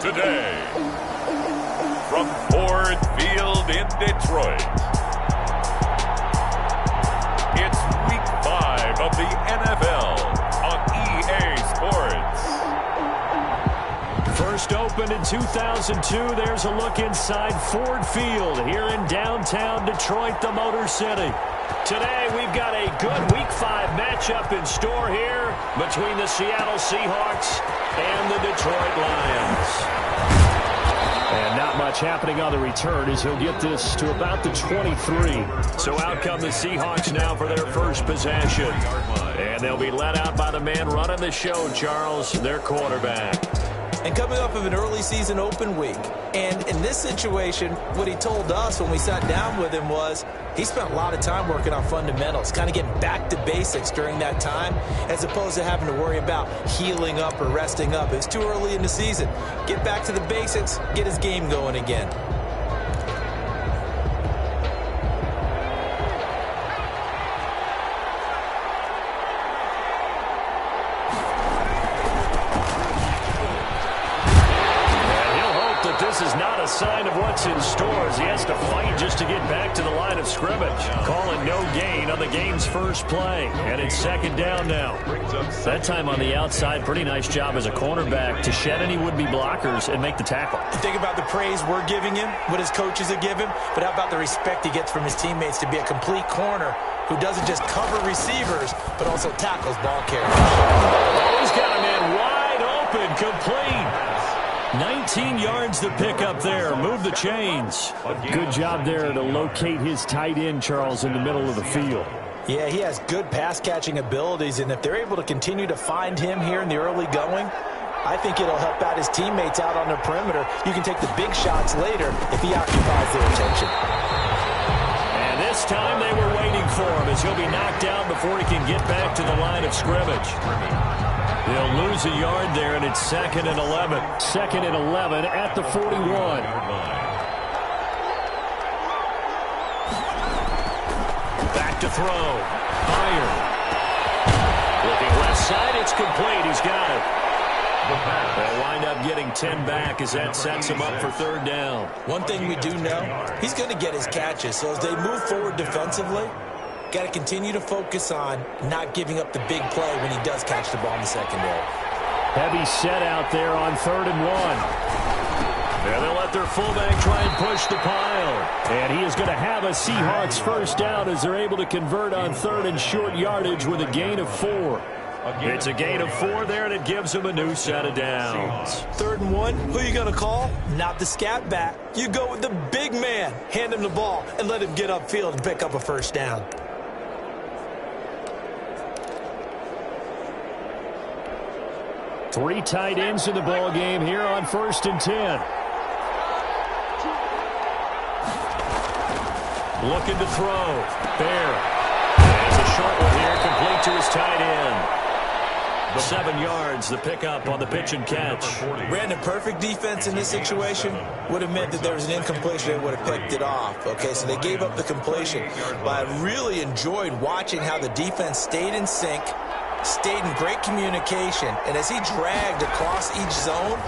Today, from Ford Field in Detroit, it's Week 5 of the NFL on EA Sports. First opened in 2002, there's a look inside Ford Field here in downtown Detroit, the Motor City. Today, we've got a good Week 5 matchup in store here between the Seattle Seahawks and the Detroit Lions. And not much happening on the return as he'll get this to about the 23. So out come the Seahawks now for their first possession. And they'll be led out by the man running the show, Charles, their quarterback. And coming off of an early season open week. And in this situation, what he told us when we sat down with him was he spent a lot of time working on fundamentals, kind of getting back to basics during that time, as opposed to having to worry about healing up or resting up. It's too early in the season. Get back to the basics, get his game going again. Sign of what's in store as he has to fight just to get back to the line of scrimmage. Calling no gain on the game's first play. And it's second down now. That time on the outside, pretty nice job as a cornerback to shed any would-be blockers and make the tackle. Think about the praise we're giving him, what his coaches have given, but how about the respect he gets from his teammates to be a complete corner who doesn't just cover receivers, but also tackles ball carriers. Oh, he's got a man wide open, complete. 19 yards to pick up there. Move the chains. Good job there to locate his tight end, Charles, in the middle of the field. Yeah, he has good pass-catching abilities, and if they're able to continue to find him here in the early going, I think it'll help out his teammates out on the perimeter. You can take the big shots later if he occupies their attention. And this time they were waiting for him as he'll be knocked down before he can get back to the line of scrimmage. They'll lose a yard there, and it's 2nd and 11. 2nd and 11 at the 41. Back to throw. Iron. Looking left side, it's complete. He's got it. They'll wind up getting 10 back as that sets him up for third down. One thing we do know, he's going to get his catches. So as they move forward defensively, got to continue to focus on not giving up the big play when he does catch the ball in the secondary. Heavy set out there on 3rd and 1. And they'll let their fullback try and push the pile. And he is going to have a Seahawks first down as they're able to convert on 3rd and short yardage with a gain of 4. It's a gain of 4 there, and it gives him a new set of downs. 3rd and 1, who are you going to call? Not the scat back. You go with the big man. Hand him the ball and let him get upfield and pick up a first down. Three tight ends in the ball game here on 1st and 10. Looking to throw. Bear. It's a short one here, complete to his tight end. 7 yards, the pickup on the pitch and catch. Brandon, perfect defense in this situation would have meant that there was an incompletion. They would have picked it off. Okay, so they gave up the completion. But I really enjoyed watching how the defense stayed in sync, stayed in great communication, and as he dragged across each zone,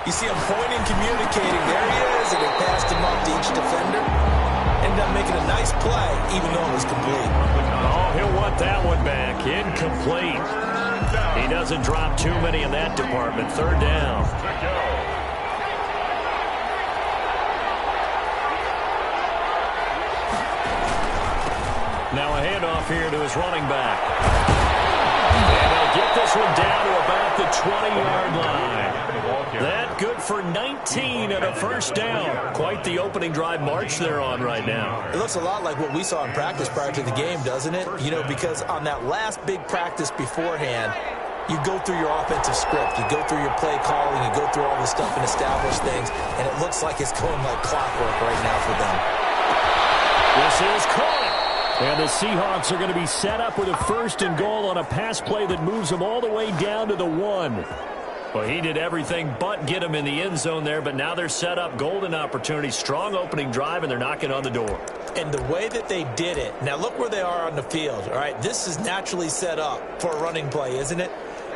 you see him pointing, communicating. There he is, and they passed him up to each defender. Ended up making a nice play, even though it was complete. Oh, he'll want that one back. Incomplete. He doesn't drop too many in that department. 3rd down. Now a handoff here to his running back. And he'll get this one down to about the 20-yard line. That good for 19 and a first down. Quite the opening drive march they're on right now. It looks a lot like what we saw in practice prior to the game, doesn't it? You know, because on that last big practice beforehand, you go through your offensive script, you go through your play calling, you go through all this stuff and establish things, and it looks like it's going like clockwork right now for them. This is caught. And the Seahawks are going to be set up with a first and goal on a pass play that moves them all the way down to the 1. Well, he did everything but get him in the end zone there, but now they're set up. Golden opportunity, strong opening drive, and they're knocking on the door. And the way that they did it, now look where they are on the field, all right? This is naturally set up for a running play, isn't it?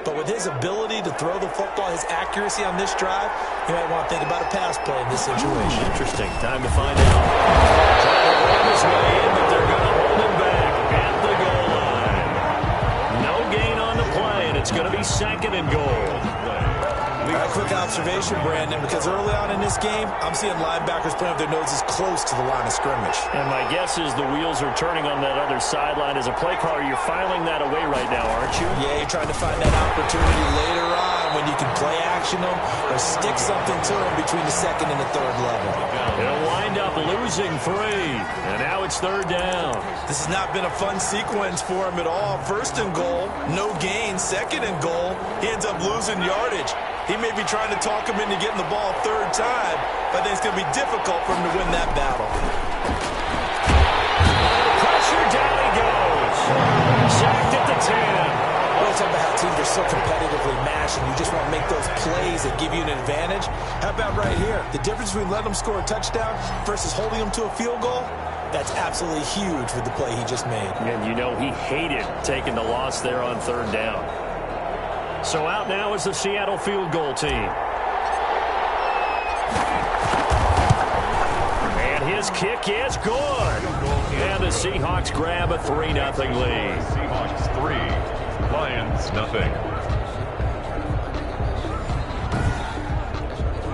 But with his ability to throw the football, his accuracy on this drive, you might want to think about a pass play in this situation. Interesting. Time to find out. Trying to roll his way in, but they're going to hold him back at the goal line. No gain on the play, and it's going to be second and goal. A quick observation, Brandon, because early on in this game, I'm seeing linebackers putting up their noses close to the line of scrimmage. And my guess is the wheels are turning on that other sideline. As a play caller, you're filing that away right now, aren't you? Yeah, you're trying to find that opportunity later on when you can play action them or stick something to them between the second and the third level. It'll wind up losing 3, and now it's third down. This has not been a fun sequence for him at all. First and goal, no gain. Second and goal, he ends up losing yardage. He may be trying to talk him into getting the ball third time, but I think it's going to be difficult for him to win that battle. Pressure, down he goes. Sacked at the 10. We're talking about how teams are so competitively matched, and you just want to make those plays that give you an advantage. How about right here? The difference between letting them score a touchdown versus holding them to a field goal, that's absolutely huge with the play he just made. And you know he hated taking the loss there on third down. So out now is the Seattle field goal team. And his kick is good. And the Seahawks grab a 3-0 lead. Seahawks 3, Lions nothing.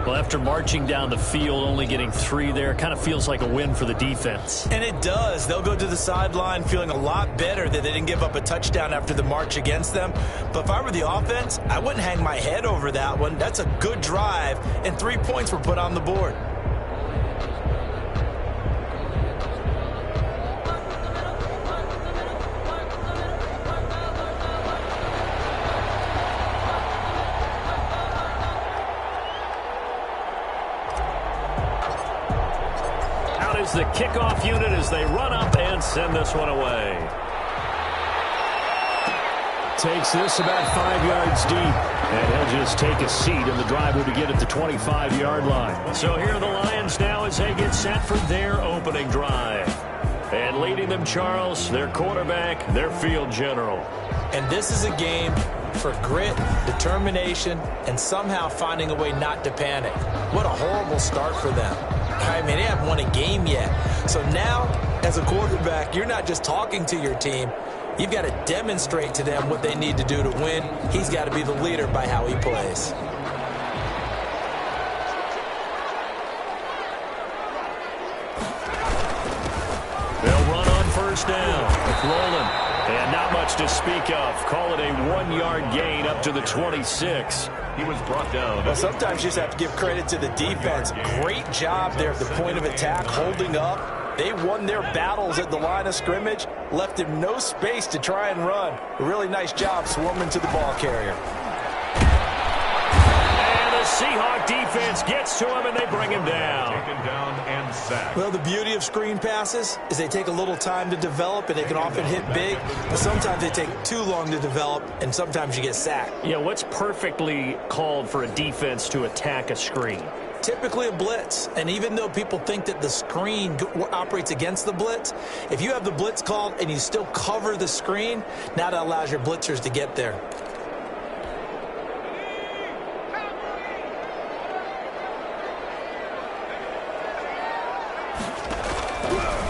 Well, after marching down the field, only getting 3 there, kind of feels like a win for the defense. And it does. They'll go to the sideline feeling a lot better that they didn't give up a touchdown after the march against them. But if I were the offense, I wouldn't hang my head over that one. That's a good drive, and 3 points were put on the board. The kickoff unit as they run up and send this one away. Takes this about 5 yards deep, and he'll just take a seat, and the drive will begin at the 25-yard line. So here are the Lions now as they get set for their opening drive. And leading them, Charles, their quarterback, their field general. And this is a game for grit, determination, and somehow finding a way not to panic. What a horrible start for them. I mean, they haven't won a game yet. So now, as a quarterback, you're not just talking to your team. You've got to demonstrate to them what they need to do to win. He's got to be the leader by how he plays. They'll run on first down with Rlahern. And not much to speak of. Call it a 1-yard gain up to the 26. He was brought down. Well, sometimes you just have to give credit to the defense. Great job there at the point of attack, holding up. They won their battles at the line of scrimmage, left him no space to try and run. A really nice job swarming to the ball carrier. And the Seahawk defense gets to him, and they bring him down. Taken down and sacked. Well, the beauty of screen passes is they take a little time to develop, and they can often hit big, but sometimes they take too long to develop, and sometimes you get sacked. Yeah, what's perfectly called for a defense to attack a screen? Typically a blitz, and even though people think that the screen operates against the blitz, if you have the blitz called and you still cover the screen, now that allows your blitzers to get there.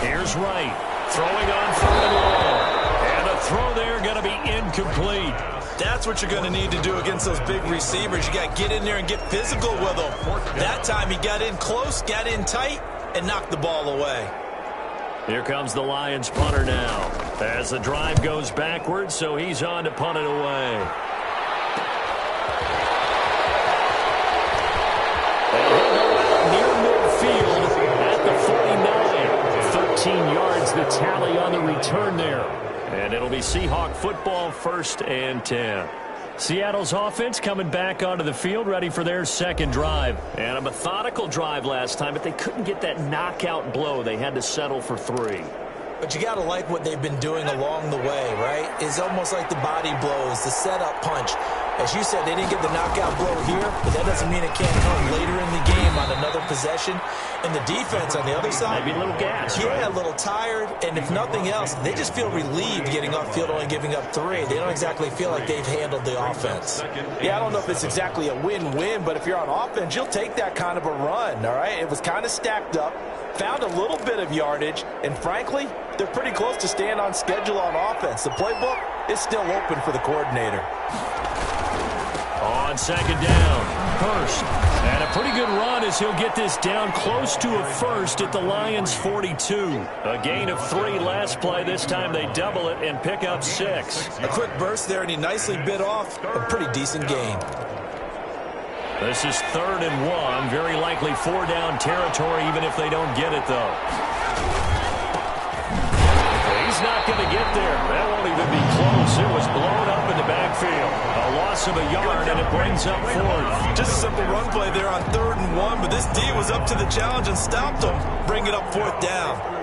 Here's Wright, throwing on 3rd and long. And a throw there going to be incomplete. That's what you're going to need to do against those big receivers. You got to get in there and get physical with them. That time he got in close, got in tight, and knocked the ball away. Here comes the Lions punter now. As the drive goes backwards, so he's on to punt it away. And he'll go out near midfield at the 49. 13 yards the tally on the return there. And it'll be Seahawk football, 1st and 10. Seattle's offense coming back onto the field, ready for their second drive. And a methodical drive last time, but they couldn't get that knockout blow. They had to settle for 3. But you got to like what they've been doing along the way, right? It's almost like the body blows, the setup punch. As you said, they didn't get the knockout blow here, but that doesn't mean it can't come later in the game on another possession. And the defense on the other side, maybe a little gas. Yeah, right? A little tired. And if nothing else, they just feel relieved getting upfield, only giving up 3. They don't exactly feel like they've handled the offense. Yeah, I don't know if it's exactly a win-win, but if you're on offense, you'll take that kind of a run, all right? It was kind of stacked up, found a little bit of yardage, and frankly, they're pretty close to staying on schedule on offense. The playbook is still open for the coordinator. On second down, Hurst. And a pretty good run as he'll get this down close to a first at the Lions' 42. A gain of 3 last play. This time they double it and pick up 6. A quick burst there, and he nicely bit off a pretty decent gain. This is 3rd and 1. Very likely 4-down territory, even if they don't get it, though. He's not going to get there. That won't even be close. It was blown up in the backfield. A loss of a yard, and it brings up 4th. Just a simple run play there on 3rd and 1, but this D was up to the challenge and stopped him, bringing up 4th down.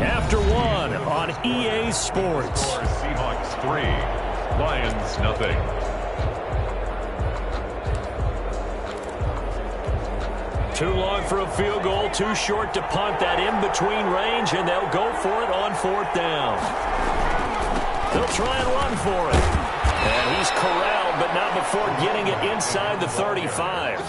After 1 on EA Sports. Seahawks 3, Lions nothing. Too long for a field goal, too short to punt. That in-between range, and they'll go for it on 4th down. They'll try and run for it. And he's corralled, but not before getting it inside the 35.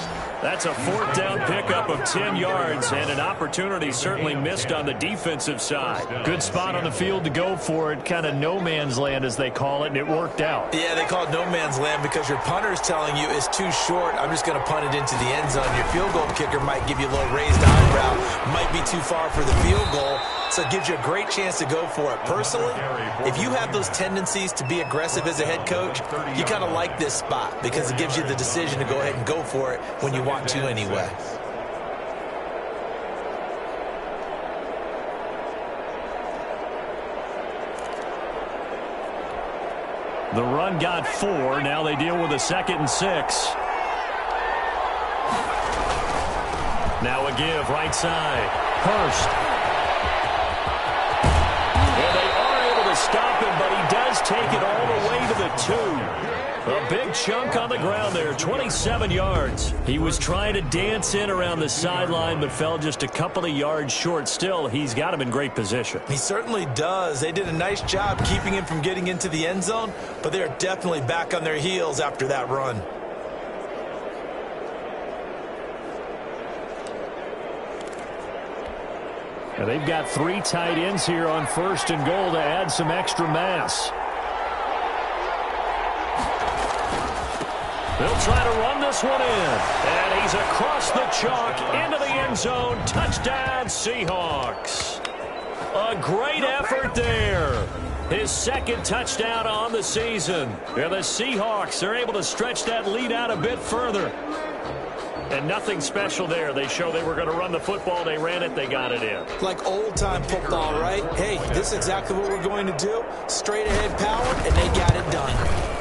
That's a 4th down pickup of 10 yards, and an opportunity certainly missed on the defensive side. Good spot on the field to go for it, kind of no man's land as they call it, and it worked out. Yeah, they call it no man's land because your punter's telling you it's too short. I'm just going to punt it into the end zone. Your field goal kicker might give you a little raised eyebrow, might be too far for the field goal, so it gives you a great chance to go for it. Personally, if you have those tendencies to be aggressive as a head coach, you kind of like this spot because it gives you the decision to go ahead and go for it when you want to anyway. The run got 4. Now they deal with a 2nd and 6. Now a give right side. Hurst. And they are able to stop him, but he does take it all the way to the 2. A big chunk on the ground there, 27 yards. He was trying to dance in around the sideline, but fell just a couple of yards short. Still, he's got him in great position. He certainly does. They did a nice job keeping him from getting into the end zone, but they're definitely back on their heels after that run. And they've got 3 tight ends here on 1st and goal to add some extra mass. They'll try to run this one in. And he's across the chalk into the end zone. Touchdown, Seahawks. A great effort there. His 2nd touchdown on the season. And the Seahawks are able to stretch that lead out a bit further. And nothing special there. They show they were going to run the football. They ran it. They got it in. Like old-time football, right? Hey, this is exactly what we're going to do. Straight ahead power, and they got it done.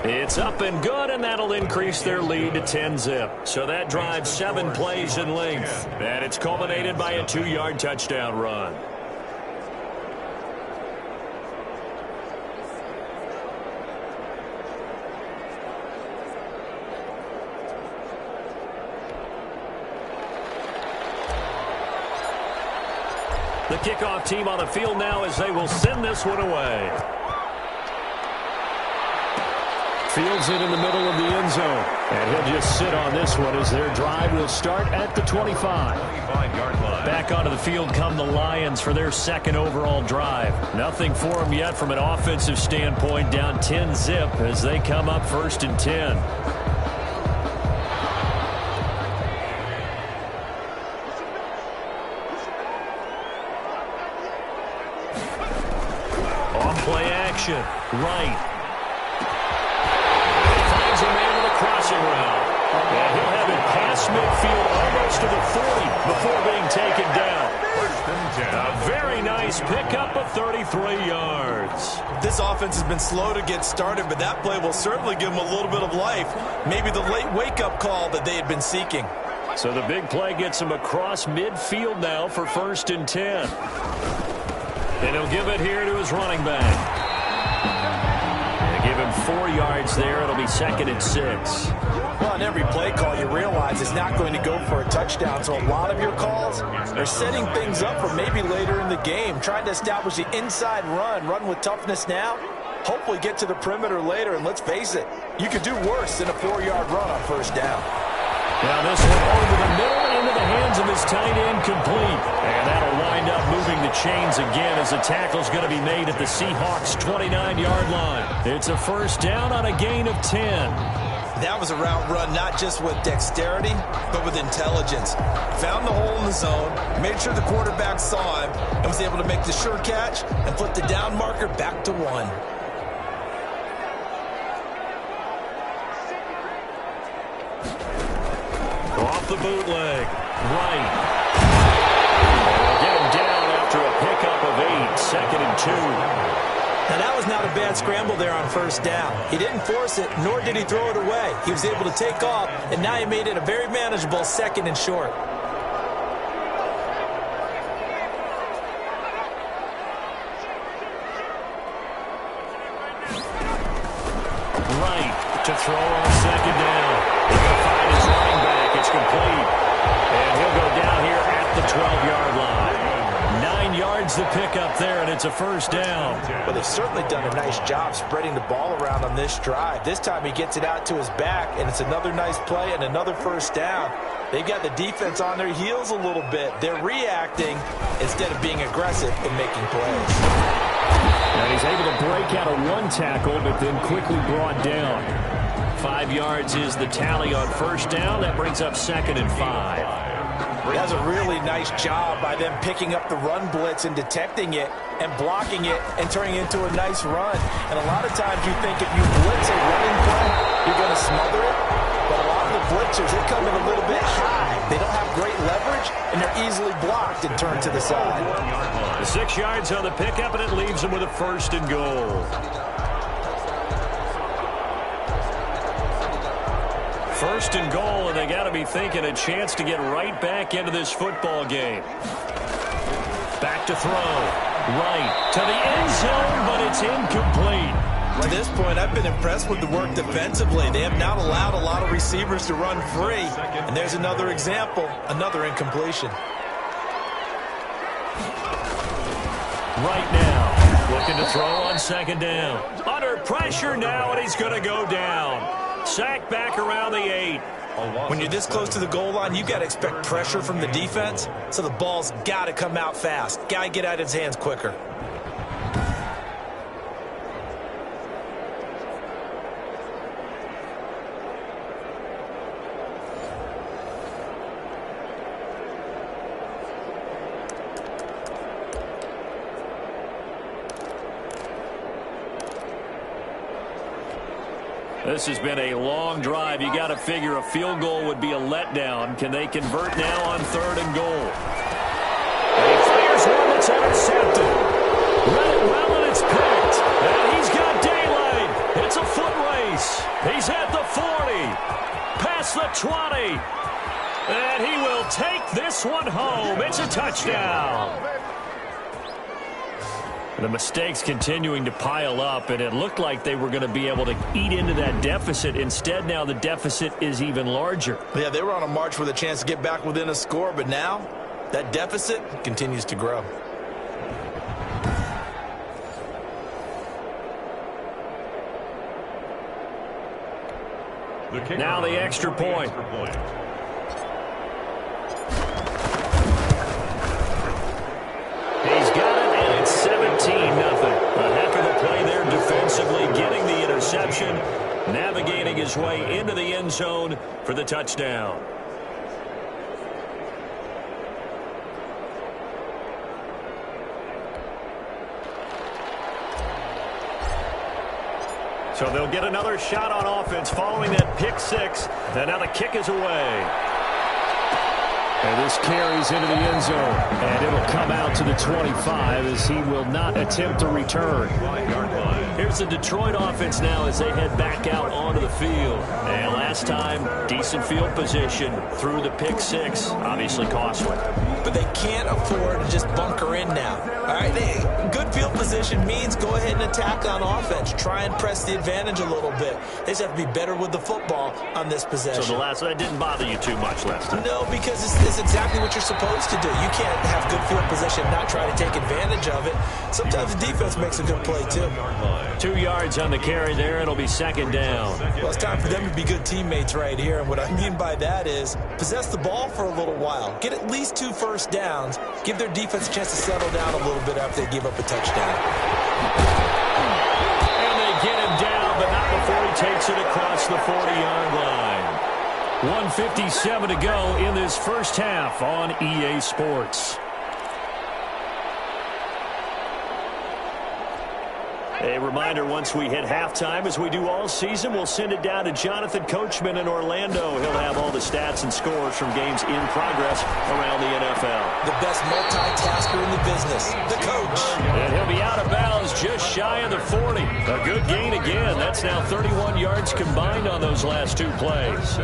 It's up and good, and that'll increase their lead to 10-zip. So that drives 7 plays in length. And it's culminated by a 2-yard touchdown run. The kickoff team on the field now as they will send this one away. Fields it in the middle of the end zone. And he'll just sit on this one as their drive will start at the 25. 25-yard line. Back onto the field come the Lions for their second overall drive. Nothing for them yet from an offensive standpoint, down 10-zip as they come up 1st and 10. On-play action, right. Finds a man with a crossing route. And he'll have it past midfield almost to the 40 before being taken down. A very nice pickup of 33 yards. This offense has been slow to get started, but that play will certainly give them a little bit of life. Maybe the late wake-up call that they had been seeking. So the big play gets him across midfield now for 1st and 10. And he'll give it here to his running back. Give him 4 yards there. It'll be 2nd and 6. Well, on every play call, you realize it's not going to go for a touchdown. So a lot of your calls are setting things up for maybe later in the game, trying to establish the inside run with toughness now, hopefully get to the perimeter later. And let's face it, you could do worse than a 4-yard run on 1st down. Now this one over the middle and into the hands of his tight end, complete. And that'll wind up moving the chains again as the tackle's going to be made at the Seahawks' 29-yard line. It's a 1st down on a gain of 10. That was a route run not just with dexterity, but with intelligence. Found the hole in the zone, made sure the quarterback saw him, and was able to make the sure catch and flip the down marker back to 1. Off the bootleg. Right. Get him down after a pickup of 8. 2nd and 2. Now, that was not a bad scramble there on 1st down. He didn't force it, nor did he throw it away. He was able to take off, and now he made it a very manageable 2nd and short. Right to throw on 2nd down. He's going to find his running back. It's complete. And he'll go down here at the 12-yard line. 9 yards to pick up there, and it's a 1st down. Well, they've certainly done a nice job spreading the ball around on this drive. This time he gets it out to his back, and it's another nice play and another 1st down. They've got the defense on their heels a little bit. They're reacting instead of being aggressive and making plays. And he's able to break out of 1 tackle, but then quickly brought down. 5 yards is the tally on 1st down. That brings up 2nd and 5. That's a really nice job by them picking up the run blitz and detecting it and blocking it and turning it into a nice run. And a lot of times you think if you blitz a running play, you're going to smother it. But a lot of the blitzers, they come in a little bit high. They don't have great leverage, and they're easily blocked and turned to the side. The 6 yards on the pickup, and it leaves them with a 1st and goal. 1st and goal, and they got to be thinking a chance to get right back into this football game. Back to throw. Right to the end zone, but it's incomplete. To this point, I've been impressed with the work defensively. They have not allowed a lot of receivers to run free. And there's another example, another incompletion. Right now, looking to throw on 2nd down. Under pressure now, and he's going to go down. Sack back around the 8. When you're this close to the goal line, you've got to expect pressure from the defense, so the ball's got to come out fast. Got to get out of his hands quicker. This has been a long drive. You got to figure a field goal would be a letdown. Can they convert now on 3rd and goal? And he fires one that's intercepted. Read it well, and it's picked. And he's got daylight. It's a foot race. He's at the 40. Past the 20. And he will take this one home. It's a touchdown. The mistakes continuing to pile up, and it looked like they were going to be able to eat into that deficit. Instead, now the deficit is even larger. Yeah, they were on a march with a chance to get back within a score, but now that deficit continues to grow. Now the extra point. He's got it, and it's 17-0. A heck of a play there defensively, getting the interception, navigating his way into the end zone for the touchdown. So they'll get another shot on offense following that pick six. And now the kick is away. And this carries into the end zone. And it'll come out to the 25 as he will not attempt to return. Here's the Detroit offense now as they head back out onto the field. And last time, decent field position through the pick six. Obviously costly. But they can't afford to just bunker in now. All right, good field position means go ahead and attack on offense. Try and press the advantage a little bit. They just have to be better with the football on this possession. So that didn't bother you too much last time? No, because it's exactly what you're supposed to do. You can't have good field position and not try to take advantage of it. Sometimes the defense makes a good play, too. 2 yards on the carry there. It'll be second down. Well, it's time for them to be good teammates right here. And what I mean by that is possess the ball for a little while. Get at least 2 first downs. Give their defense a chance to settle down a little bit after they give up a touchdown. And they get him down, but not before he takes it across the 40-yard line. 1:57 to go in this first half on EA Sports. A reminder, once we hit halftime, as we do all season, we'll send it down to Jonathan Coachman in Orlando. He'll have all the stats and scores from games in progress around the NFL. The best multitasker in the business, the coach. And he'll be out of bounds just shy of the 40. A good gain again. That's now 31 yards combined on those last 2 plays.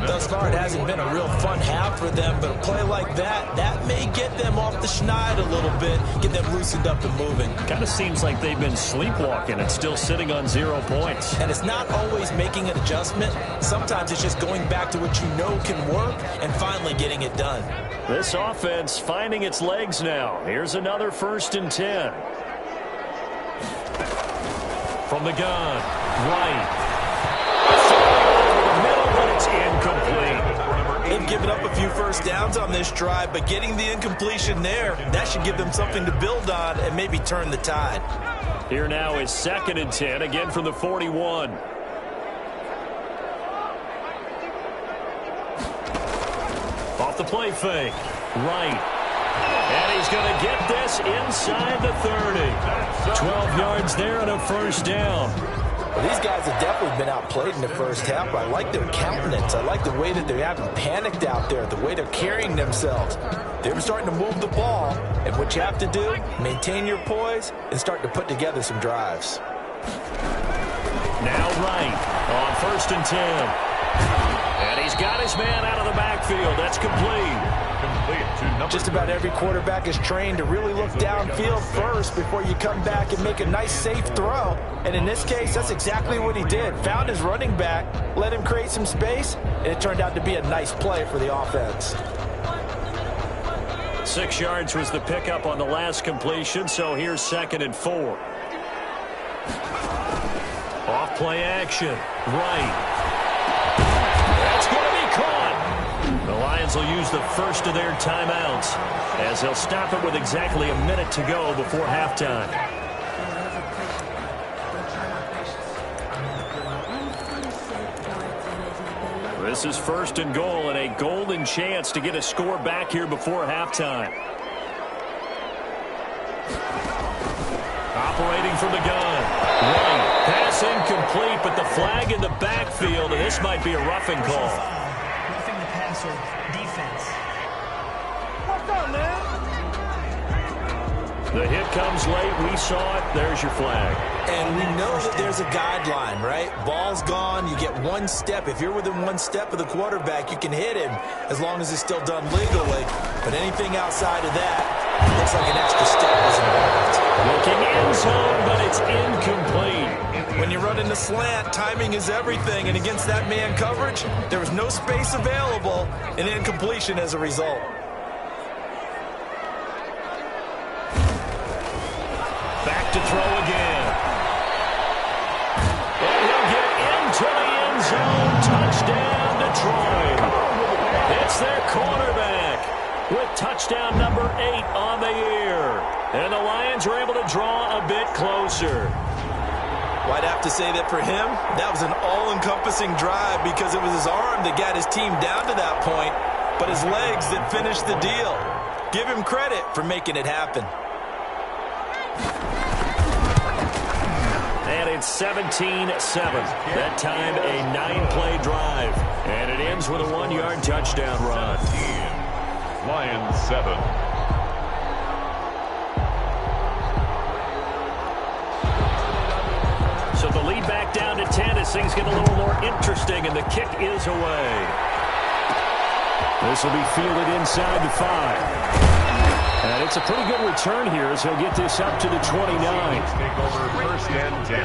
Thus far, it hasn't been a real fun half for them, but a play like that may get them off the schneid a little bit, get them loosened up and moving. Kind of seems like they've been sleepwalking and still sitting on 0 points. And it's not always making an adjustment. Sometimes it's just going back to what you know can work and finally getting it done. This offense finding its legs now. Here's another 1st and 10. From the gun, right. Over the middle, but it's incomplete. They've given up a few first downs on this drive, but getting the incompletion there, that should give them something to build on and maybe turn the tide. Here now is 2nd and 10, again from the 41. Off the play fake, right. And he's going to get this inside the 30. 12 yards there and a 1st down. Well, these guys have definitely been outplayed in the first half. I like their countenance. I like the way that they haven't panicked out there, the way they're carrying themselves. They're starting to move the ball, and what you have to do, maintain your poise and start to put together some drives. Now right on 1st and 10. And he's got his man out of the backfield. That's complete. Just about every quarterback is trained to really look downfield first before you come back and make a nice, safe throw. And in this case, that's exactly what he did. Found his running back, let him create some space, and it turned out to be a nice play for the offense. 6 yards was the pickup on the last completion, so here's 2nd and 4. Off play action, right. That's going to be caught. The Lions will use the first of their timeouts as they'll stop it with exactly a minute to go before halftime. This is 1st and goal and a golden chance to get a score back here before halftime. Operating from the gun. Right. Pass incomplete, but the flag in the backfield, and this might be a roughing call. Roughing the passer defense. What's up, man? The hit comes late. We saw it. There's your flag. And we know that there's a guideline, right? Ball's gone. You get 1 step. If you're within 1 step of the quarterback, you can hit him as long as it's still done legally. But anything outside of that, looks like an extra step was involved. Looking end zone, but it's incomplete. When you run in the slant, timing is everything. And against that man coverage, there was no space available and incompletion as a result. Back to throw again. And he'll get into the end zone. It's their quarterback with touchdown number 8 on the year. And the Lions are able to draw a bit closer. Well, I'd have to say that for him, that was an all-encompassing drive because it was his arm that got his team down to that point, but his legs that finished the deal. Give him credit for making it happen. And it's 17-7. That time a 9-play drive. And it ends with a 1-yard touchdown run. Lions 7. So the lead back down to 10 as things get a little more interesting, and the kick is away. This will be fielded inside the 5. And it's a pretty good return here as he'll get this up to the 29. Take over first and 10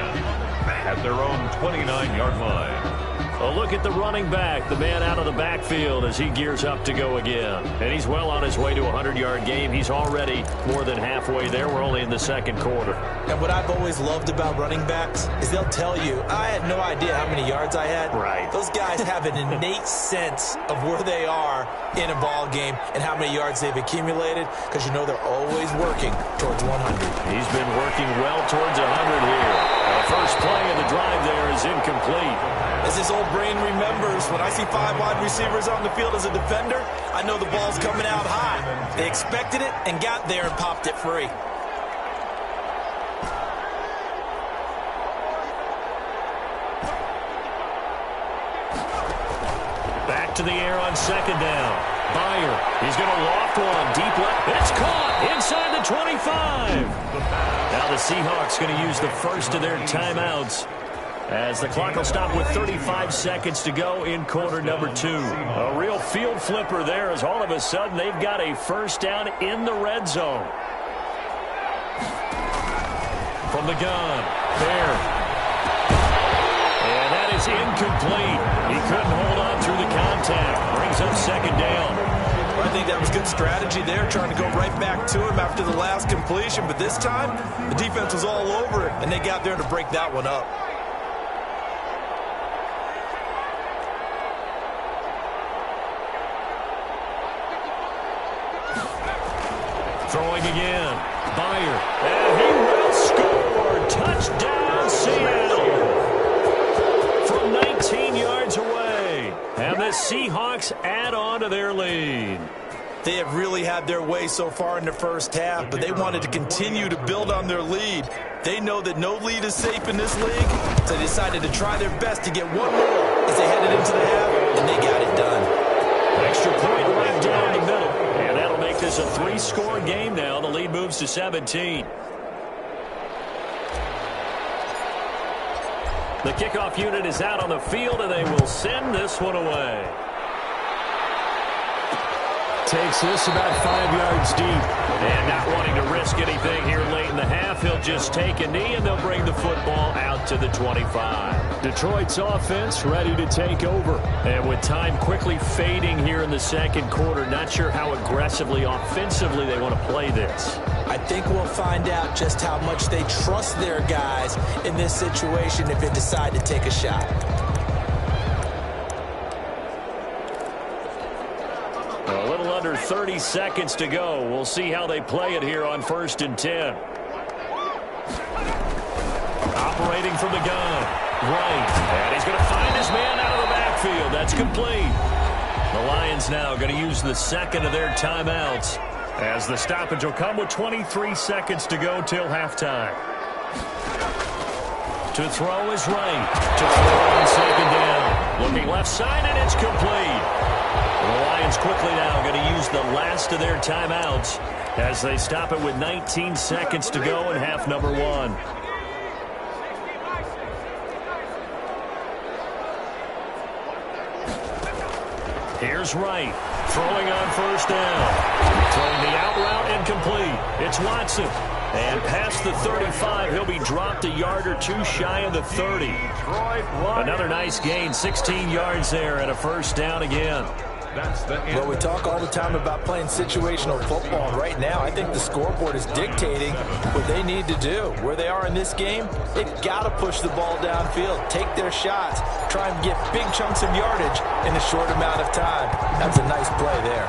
at their own 29-yard line. A look at the running back, the man out of the backfield as he gears up to go again. And he's well on his way to a 100-yard game. He's already more than halfway there. We're only in the second quarter. And what I've always loved about running backs is they'll tell you, I had no idea how many yards I had. Right. Those guys have an innate sense of where they are in a ball game and how many yards they've accumulated because you know they're always working towards 100. He's been working well towards 100 here. The first play of the drive there is incomplete. As this old brain remembers, when I see 5 wide receivers on the field as a defender, I know the ball's coming out high. They expected it and got there and popped it free. Back to the air on second down. Byer, he's going to loft one deep left. It's caught inside the 25. Now the Seahawks going to use the first of their timeouts as the clock will stop with 35 seconds to go in quarter number 2. A real field flipper there as all of a sudden they've got a first down in the red zone. From the gun, there. And that is incomplete. He couldn't hold on through the contact. Brings up second down. I think that was good strategy there, trying to go right back to him after the last completion. But this time, the defense was all over it, and they got there to break that one up. Throwing again. Byer. And he will score. Touchdown, Seattle. From 19 yards away. And the Seahawks add on to their lead. They have really had their way so far in the first half, but they wanted to continue to build on their lead. They know that no lead is safe in this league, so they decided to try their best to get one more as they headed into the half, and they got it done. Extra point right down the middle. And that'll make this a 3-score game now. The lead moves to 17. The kickoff unit is out on the field, and they will send this one away. Takes this about 5 yards deep. And not wanting to risk anything here late in the half, he'll just take a knee, and they'll bring the football out to the 25. Detroit's offense ready to take over. And with time quickly fading here in the second quarter, not sure how aggressively, offensively they want to play this. I think we'll find out just how much they trust their guys in this situation if they decide to take a shot. A little under 30 seconds to go. We'll see how they play it here on 1st and 10. Operating from the gun. Right. And he's going to find his man out of the backfield. That's complete. The Lions now going to use the second of their timeouts as the stoppage will come with 23 seconds to go till halftime. To throw is right. To throw on second down. Looking left side, and it's complete. The Lions quickly now going to use the last of their timeouts as they stop it with 19 seconds to go in half number 1. Here's Wright, throwing on first down. Throwing the out route incomplete. It's Watson. And past the 35, he'll be dropped a yard or two shy of the 30. Another nice gain, 16 yards there and a first down again. Well, we talk all the time about playing situational football, and right now I think the scoreboard is dictating what they need to do. Where they are in this game, they've got to push the ball downfield, take their shots, try and get big chunks of yardage in a short amount of time. That's a nice play there.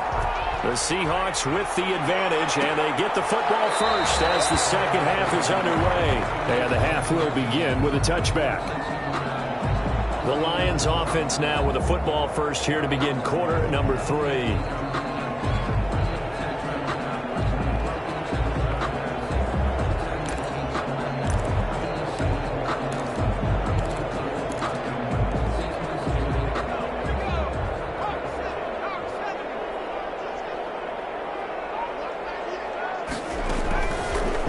The Seahawks with the advantage, and they get the football first as the second half is underway. And the half will begin with a touchback. The Lions offense now with a football first here to begin quarter number 3.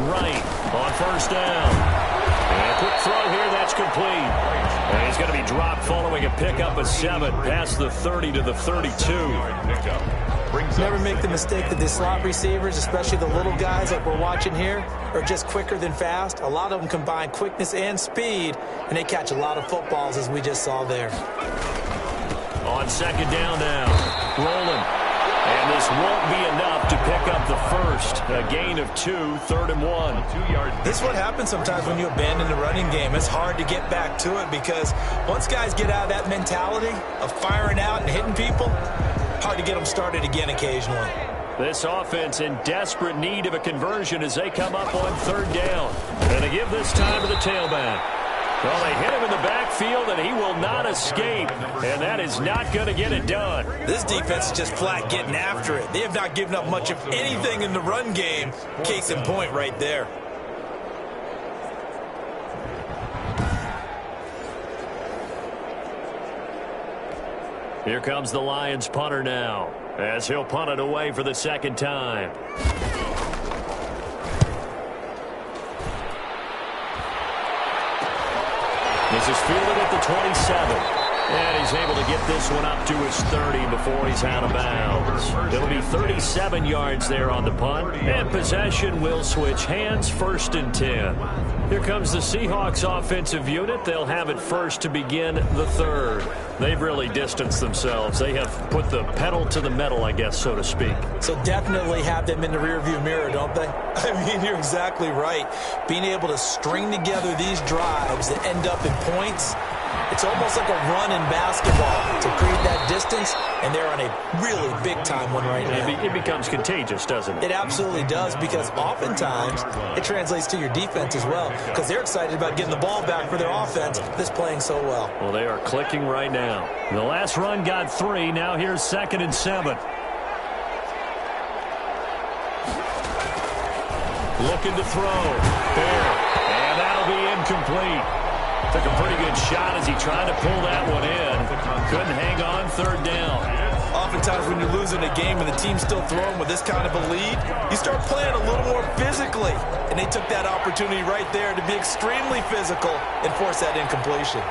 Right on first down. And a quick throw here, that's complete. And he's going to be dropped following a pickup of 7 past the 30 to the 32. Never make the mistake that the slot receivers, especially the little guys like we're watching here, are just quicker than fast. A lot of them combine quickness and speed, and they catch a lot of footballs, as we just saw there. On second down now, rolling. And this won't be enough to pick up the first. A gain of 2, 3rd and 1. This is what happens sometimes when you abandon the running game. It's hard to get back to it because once guys get out of that mentality of firing out and hitting people, hard to get them started again occasionally. This offense in desperate need of a conversion as they come up on 3rd down. And they give this time to the tailback. Well, they hit him in the backfield, and he will not escape, and that is not going to get it done. This defense is just flat getting after it. They have not given up much of anything in the run game. Case in point right there. Here comes the Lions punter now, as he'll punt it away for the second time. This is fielded at the 27. And he's able to get this one up to his 30 before he's out of bounds. It'll be 37 yards there on the punt. And possession will switch hands, 1st and 10. Here comes the Seahawks offensive unit. They'll have it first to begin the 3rd. They've really distanced themselves. They have put the pedal to the metal, I guess, so to speak. So definitely have them in the rearview mirror, don't they? I mean, you're exactly right. Being able to string together these drives that end up in points, it's almost like a run in basketball to create that distance, and they're on a really big-time one right now. It becomes contagious, doesn't it? It absolutely does, because oftentimes it translates to your defense as well, because they're excited about getting the ball back for their offense that's playing so well. Well, they are clicking right now. The last run got 3. Now here's 2nd and 7. Looking to throw. There. And that'll be incomplete. Took a pretty good shot as he tried to pull that one in. Couldn't hang on 3rd down. Oftentimes when you're losing a game and the team's still throwing with this kind of a lead, you start playing a little more physically. And they took that opportunity right there to be extremely physical and force that incompletion.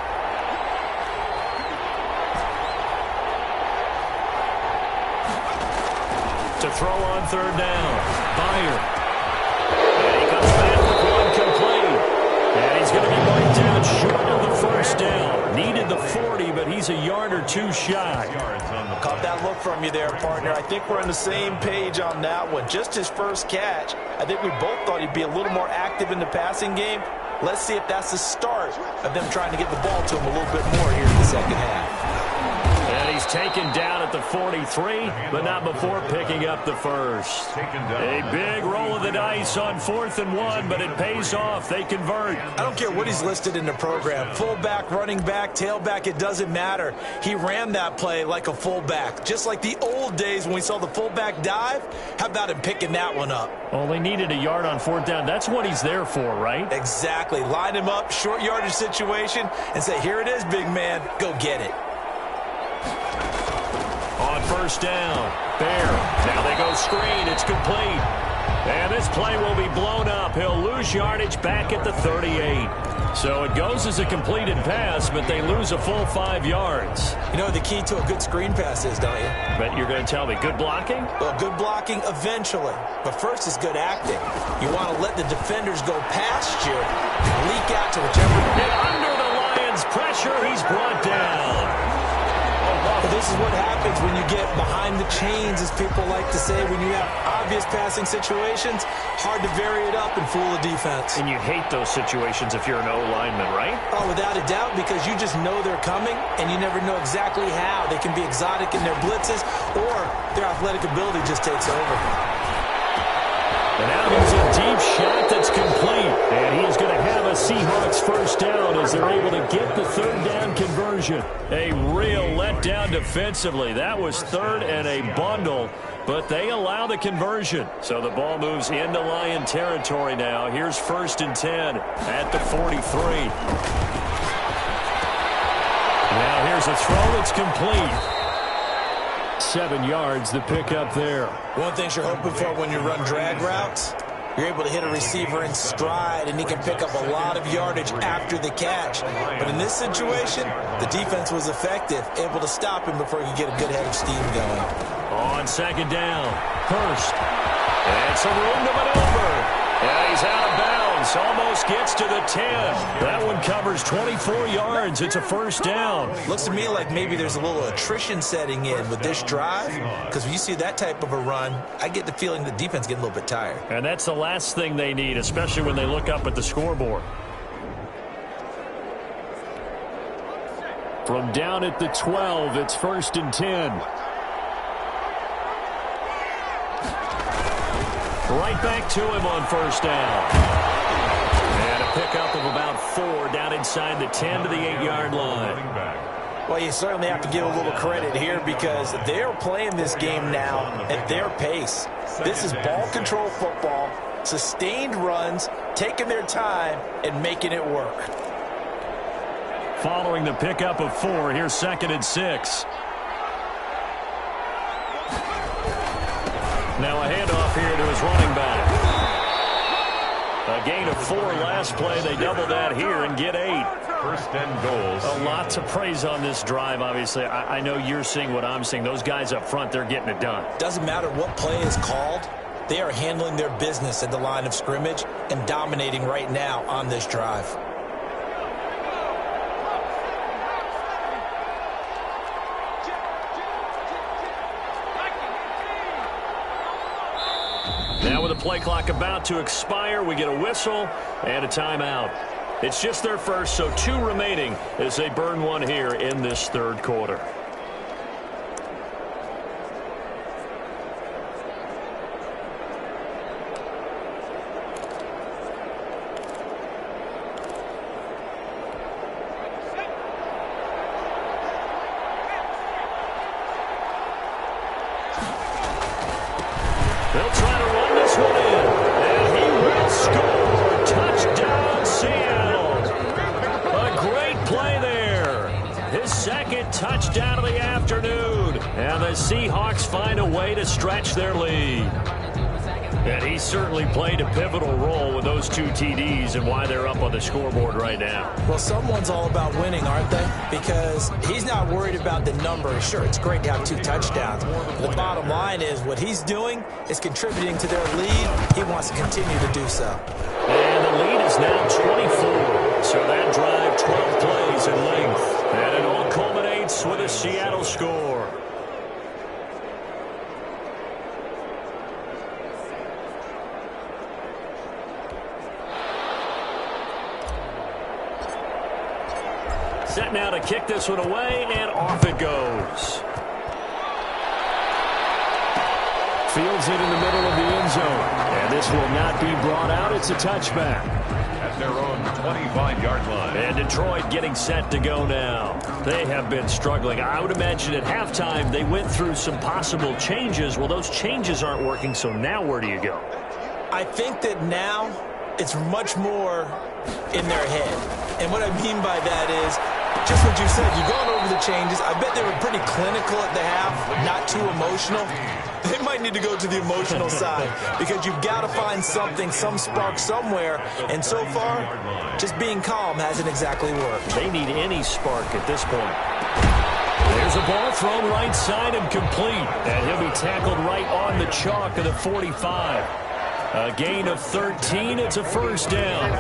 To throw on 3rd down. Byer. And he comes back with one complete. And he's going to be marked down short of the 1st down. Needed the 40, but he's a yard or 2 shy. Caught that look from you there, partner. I think we're on the same page on that one. Just his first catch. I think we both thought he'd be a little more active in the passing game. Let's see if that's the start of them trying to get the ball to him a little bit more here in the second half. And he's taken down at the 43, but not before picking up the first. A big roll of the dice on 4th and 1, but it pays off. They convert. I don't care what he's listed in the program. Fullback, running back, tailback, it doesn't matter. He ran that play like a fullback, just like the old days when we saw the fullback dive. How about him picking that one up? Well, they needed a yard on 4th down. That's what he's there for, right? Exactly. Line him up, short yardage situation, and say, here it is, big man. Go get it. On 1st down, Bear. Now they go screen. It's complete. And this play will be blown up. He'll lose yardage back at the 38. So it goes as a completed pass, but they lose a full 5 yards. You know what the key to a good screen pass is, don't you? But you're going to tell me, good blocking? Well, good blocking eventually. But first is good acting. You want to let the defenders go past you, leak out to whichever. And under the Lions' pressure, he's brought down. But this is what happens when you get behind the chains, as people like to say. When you have obvious passing situations, hard to vary it up and fool a defense. And you hate those situations if you're an O-lineman, right? Oh, without a doubt, because you just know they're coming, and you never know exactly how. They can be exotic in their blitzes, or their athletic ability just takes over. And now here's a deep shot that's complete. And he is going to have a Seahawks first down as they're able to get the third down conversion. A real letdown defensively. That was third and a bundle, but they allow the conversion. So the ball moves into Lion territory now. Here's 1st and 10 at the 43. Now here's a throw that's complete. 7 yards, the pickup there. One thing you're hoping for when you run drag routes, you're able to hit a receiver in stride, and he can pick up a lot of yardage after the catch. But in this situation, the defense was effective, able to stop him before he could get a good head of steam going. On 2nd down, Hurst. And some room to maneuver. Yeah, he's out of bounds. Almost gets to the 10. That one covers 24 yards. It's a first down. Looks to me like maybe there's a little attrition setting in with this drive, because when you see that type of a run, I get the feeling the defense getting a little bit tired. And that's the last thing they need, especially when they look up at the scoreboard. From down at the 12, it's 1st and 10. Right back to him on first down. And a pickup of about 4 down inside the 10 to the 8-yard line. Well, you certainly have to give a little credit here because they're playing this game now at their pace. This is ball control football, sustained runs, taking their time and making it work. Following the pickup of 4, here's 2nd and 6. Now a handoff here to his running back. A gain of 4 last play. They double that here and get 8. 1st and goals. A lot to praise on this drive, obviously. I know you're seeing what I'm seeing. Those guys up front, they're getting it done. Doesn't matter what play is called. They are handling their business at the line of scrimmage and dominating right now on this drive. Now with the play clock about to expire, we get a whistle and a timeout. It's just their first, so 2 remaining as they burn one here in this 3rd quarter. They'll try to run this one in, and he will score. Touchdown, Seattle. A great play there. His 2nd touchdown of the afternoon. And the Seahawks find a way to stretch their lead. And he certainly played a pivotal role with those 2 TDs and why they're up on the scoreboard right now. Well, someone's all about winning, aren't they? Because he's not worried about the number. Sure, it's great to have 2 touchdowns. But the bottom line is what he's doing is contributing to their lead. He wants to continue to do so. And the lead is now 24. So that drive, 12 plays in length. And it all culminates with a Seattle score. Set now to kick this one away, and off it goes. Fields it in the middle of the end zone. And this will not be brought out. It's a touchback. At their own 25-yard line. And Detroit getting set to go now. They have been struggling. I would imagine at halftime they went through some possible changes. Well, those changes aren't working, so now where do you go? I think that now it's much more in their head. And what I mean by that is just what you said. You've gone over the changes. I bet they were pretty clinical at the half, not too emotional. They might need to go to the emotional side because you've got to find something, some spark somewhere. And so far, just being calm hasn't exactly worked. They need any spark at this point. There's a ball thrown right side and complete. And he'll be tackled right on the chalk of the 45. A gain of 13. It's a first down.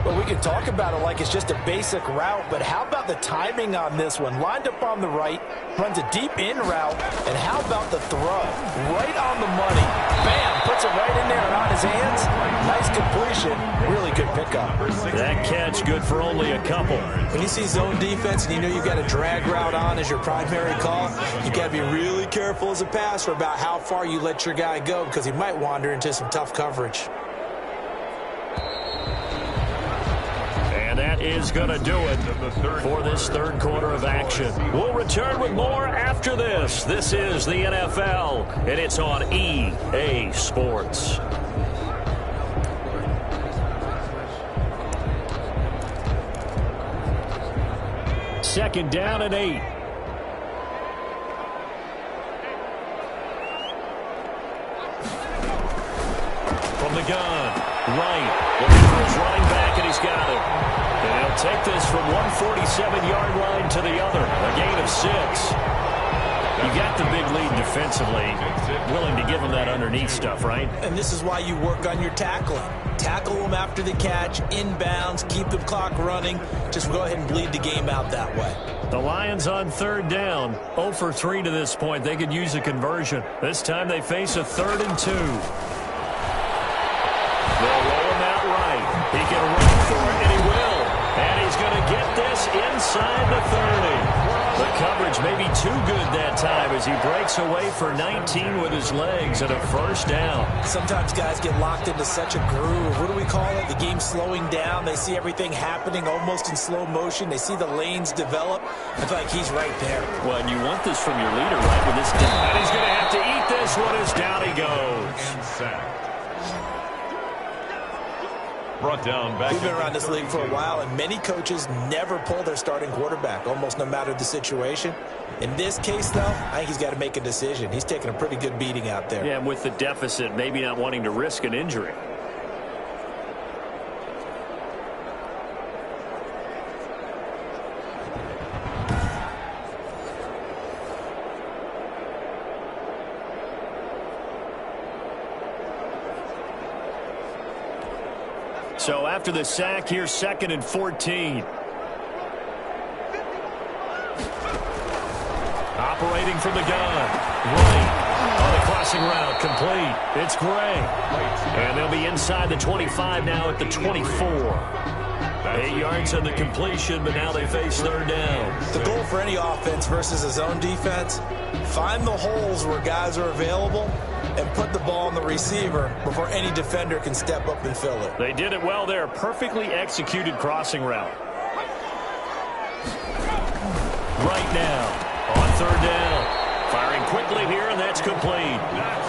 Well, we can talk about it like it's just a basic route, but how about the timing on this one? Lined up on the right, runs a deep in route, and how about the throw? Right on the money. Bam! Puts it right in there and on his hands. Nice completion. Really good pickup. That catch good for only a couple. When you see zone defense and you know you've got a drag route on as your primary call, you got to be really careful as a passer about how far you let your guy go because he might wander into some tough coverage. And that is going to do it for this third quarter of action. We'll return with more after this. This is the NFL, and it's on EA Sports. Second down and 8. From the gun, right, looking for his running back, and he's got it. And he'll take this from 147-yard line to the other, a gain of 6. You got the big lead defensively, willing to give him that underneath stuff, right? And this is why you work on your tackling. Tackle them after the catch, inbounds, keep the clock running. Just go ahead and bleed the game out that way. The Lions on third down, 0 for 3 to this point. They could use a conversion. This time they face a 3rd and 2. They'll roll him out right. He can run for it, and he will. And he's going to get this inside the 30. The coverage may be too good that time as he breaks away for 19 with his legs and a first down. Sometimes guys get locked into such a groove. What do we call it? The game slowing down. They see everything happening almost in slow motion. They see the lanes develop. I feel like he's right there. Well, and you want this from your leader, right? With this down. And he's going to have to eat this one as down he goes. Brought down back. We've been around this league for a while, and many coaches never pull their starting quarterback, almost no matter the situation. In this case, though, I think he's got to make a decision. He's taking a pretty good beating out there. Yeah, and with the deficit, maybe not wanting to risk an injury. So after the sack, here's 2nd and 14. Operating from the gun. Right. On the crossing route, complete. It's Gray. And they'll be inside the 25 now at the 24. 8 yards on the completion, but now they face third down. The goal for any offense versus a zone defense, find the holes where guys are available and put the ball on the receiver before any defender can step up and fill it. They did it well there. Perfectly executed crossing route. Right now, on third down. Firing quickly here, and that's complete.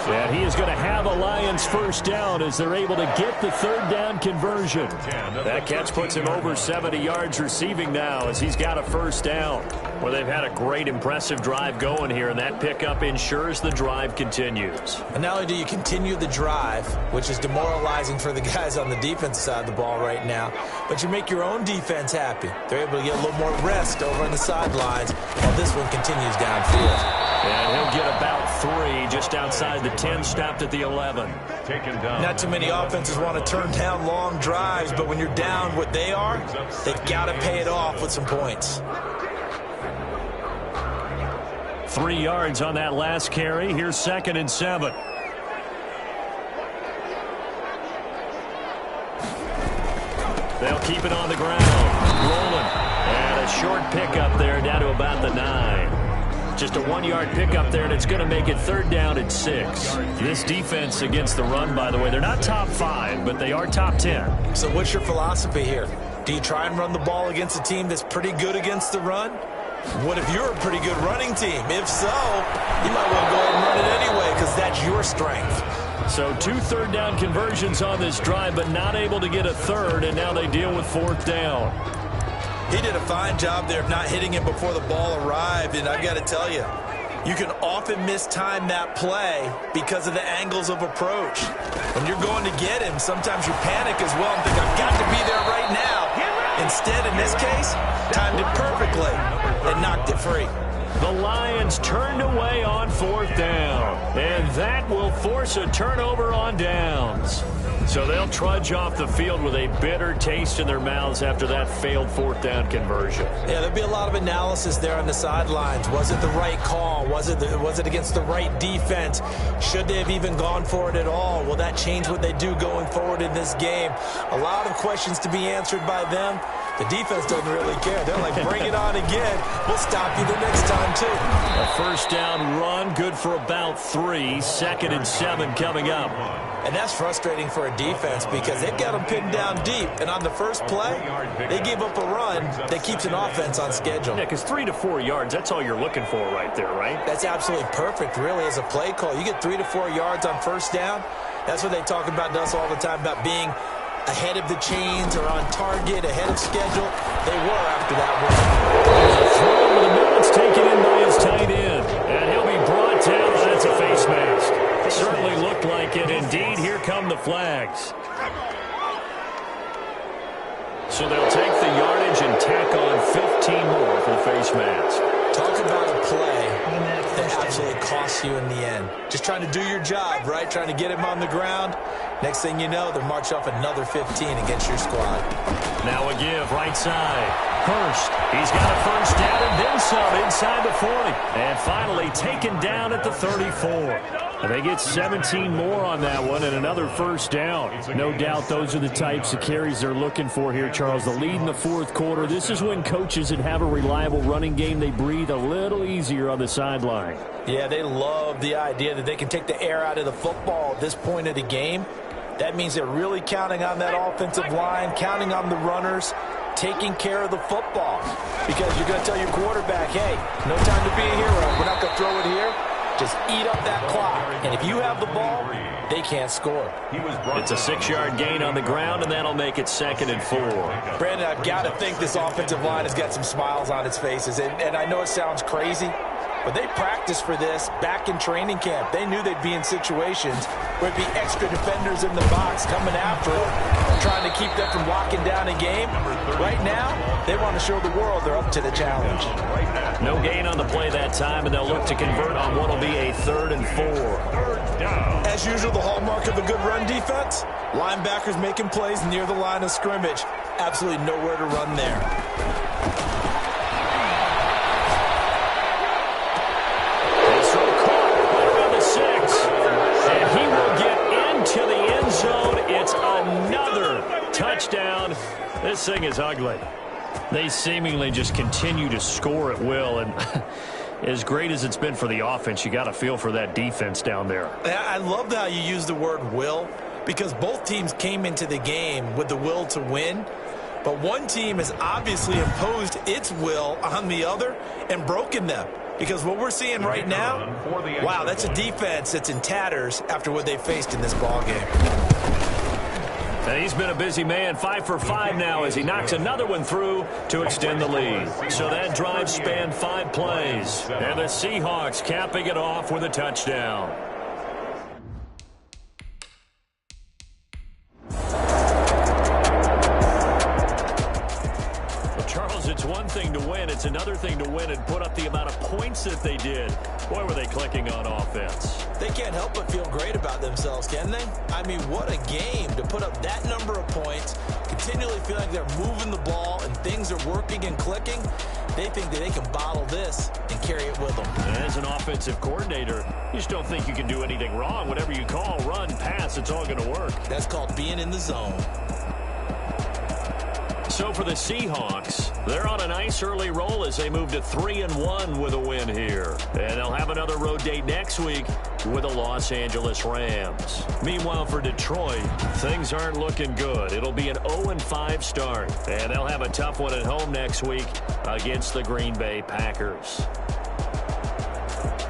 And he is going to have a Lions first down as they're able to get the third down conversion. That catch puts him over 70 yards receiving now as he's got a first down. Well, they've had a great, impressive drive going here, and that pickup ensures the drive continues. And not only do you continue the drive, which is demoralizing for the guys on the defense side of the ball right now, but you make your own defense happy. They're able to get a little more rest over on the sidelines while this one continues downfield. And he'll get about 3 just outside the 10, stopped at the 11. Taken down. Not too many offenses want to turn down long drives, but when you're down what they are, they've got to pay it off with some points. 3 yards on that last carry. Here's 2nd and 7. They'll keep it on the ground. Rolling. And a short pickup there down to about the 9. Just a 1-yard pickup there, and it's going to make it third down at 6. This defense against the run, by the way, they're not top 5, but they are top 10. So what's your philosophy here? Do you try and run the ball against a team that's pretty good against the run? What if you're a pretty good running team? If so, you might want to go ahead and run it anyway because that's your strength. So 2 third down conversions on this drive, but not able to get a third, and now they deal with 4th down. He did a fine job there of not hitting him before the ball arrived, and I've got to tell you, you can often mistime that play because of the angles of approach. When you're going to get him, sometimes you panic as well and think, I've got to be there right now. Instead, in this case, timed it perfectly and knocked it free. The Lions turned away on 4th down. And that will force a turnover on downs. So they'll trudge off the field with a bitter taste in their mouths after that failed 4th down conversion. Yeah, there'll be a lot of analysis there on the sidelines. Was it the right call? Was it against the right defense? Should they have even gone for it at all? Will that change what they do going forward in this game? A lot of questions to be answered by them. The defense doesn't really care. They're like, bring it on again. We'll stop you the next time, too. A 1st down run, good for about 3. 2nd and 7 coming up. And that's frustrating for a defense because they've got them pinned down deep. And on the first play, they give up a run that keeps an offense on schedule. Yeah, because 3 to 4 yards, that's all you're looking for right there, right? That's absolutely perfect, really, as a play call. You get 3 to 4 yards on 1st down. That's what they talk about to us all the time, about being ahead of the chains or on target, ahead of schedule. They were after that run. There's a throw with a balance taken in by his tight end. And he'll be brought down. That's a face mask. Certainly looked like it. Indeed, here come the flags. So they'll take the yardage and tack on 15 more for the face mask. Talk about a play that absolutely costs you in the end. Just trying to do your job, right? Trying to get him on the ground. Next thing you know, they'll march off another 15 against your squad. Now a give, right side. Hurst, he's got a 1st down and then some inside the 40. And finally taken down at the 34. And they get 17 more on that one and another 1st down. No doubt those are the types of carries they're looking for here, Charles. The lead in the 4th quarter. This is when coaches that have a reliable running game, they breathe a little easier on the sideline. Yeah, they love the idea that they can take the air out of the football at this point of the game. That means they're really counting on that offensive line, counting on the runners, taking care of the football. Because you're going to tell your quarterback, hey, no time to be a hero. We're not going to throw it here. Just eat up that clock. And if you have the ball, they can't score. It's a 6-yard gain on the ground, and that'll make it 2nd and 4. Brandon, I've got to think this offensive line has got some smiles on its faces. And I know it sounds crazy, but they practiced for this back in training camp. They knew they'd be in situations where it'd be extra defenders in the box coming after them, trying to keep them from locking down a game. Right now, they want to show the world they're up to the challenge. No gain on the play that time, and they'll look to convert on what will be a 3rd and 4. As usual, the hallmark of a good run defense, linebackers making plays near the line of scrimmage. Absolutely nowhere to run there. To the end zone. It's another touchdown. This thing is ugly. They seemingly just continue to score at will, and as great as it's been for the offense, you got to feel for that defense down there. I love how you use the word will, because both teams came into the game with the will to win, but one team has obviously imposed its will on the other and broken them. Because what we're seeing right now, wow, that's a defense that's in tatters after what they faced in this ballgame. And he's been a busy man, 5 for 5 now as he knocks another one through to extend the lead. So that drive spanned 5 plays. And the Seahawks capping it off with a touchdown. It's one thing to win. It's another thing to win and put up the amount of points that they did. Boy, were they clicking on offense. They can't help but feel great about themselves, can they? I mean, what a game to put up that number of points, continually feel like they're moving the ball and things are working and clicking. They think that they can bottle this and carry it with them. As an offensive coordinator, you just don't think you can do anything wrong. Whatever you call, run, pass, it's all going to work. That's called being in the zone. So for the Seahawks, they're on a nice early roll as they move to 3-1 with a win here. And they'll have another road date next week with the Los Angeles Rams. Meanwhile, for Detroit, things aren't looking good. It'll be an 0-5 start. And they'll have a tough one at home next week against the Green Bay Packers.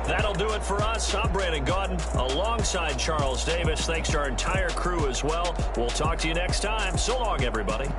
That'll do it for us. I'm Brandon Gaudin alongside Charles Davis. Thanks to our entire crew as well. We'll talk to you next time. So long, everybody.